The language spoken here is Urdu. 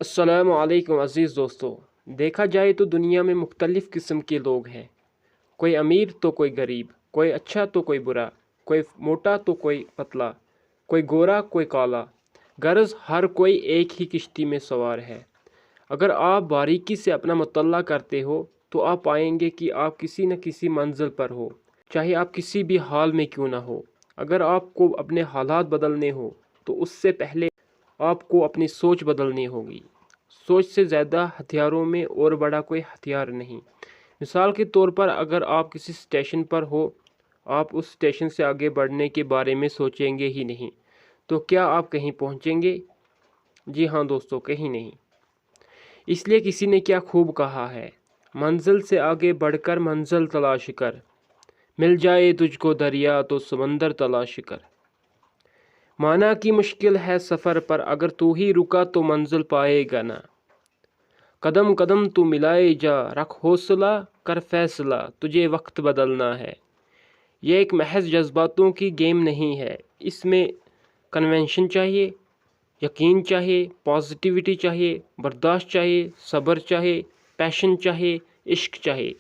السلام علیکم عزیز دوستو، دیکھا جائے تو دنیا میں مختلف قسم کے لوگ ہیں۔ کوئی امیر تو کوئی غریب، کوئی اچھا تو کوئی برا، کوئی موٹا تو کوئی پتلا، کوئی گورا کوئی کالا، غرض ہر کوئی ایک ہی کشتی میں سوار ہے۔ اگر آپ باریکی سے اپنا مطالعہ کرتے ہو تو آپ پائیں گے کہ آپ کسی نہ کسی منزل پر ہو، چاہے آپ کسی بھی حال میں کیوں نہ ہو۔ اگر آپ کو اپنے حالات بدلنے ہو تو اس سے پہلے آپ کو اپنی سوچ بدلنی ہوگی۔ سوچ سے زیادہ ہتھیاروں میں اور بڑا کوئی ہتھیار نہیں۔ مثال کے طور پر اگر آپ کسی اسٹیشن پر ہو، آپ اس اسٹیشن سے آگے بڑھنے کے بارے میں سوچیں گے ہی نہیں، تو کیا آپ کہیں پہنچیں گے؟ جی ہاں دوستو، کہیں نہیں۔ اس لیے کسی نے کیا خوب کہا ہے، منزل سے آگے بڑھ کر منزل تلاش کر، مل جائے تجھ کو دریا تو سمندر تلاش کر۔ مانا کی مشکل ہے سفر پر، اگر تو ہی رکا تو منزل پائے گا نہ۔ قدم قدم تو ملائے جا، رکھ حوصلہ کر فیصلہ، تجھے وقت بدلنا ہے۔ یہ ایک محض جذباتوں کی گیم نہیں ہے، اس میں کنونشن چاہیے، یقین چاہیے، پازیٹیوٹی چاہیے، برداشت چاہیے، صبر چاہیے، پیشن چاہیے، عشق چاہیے۔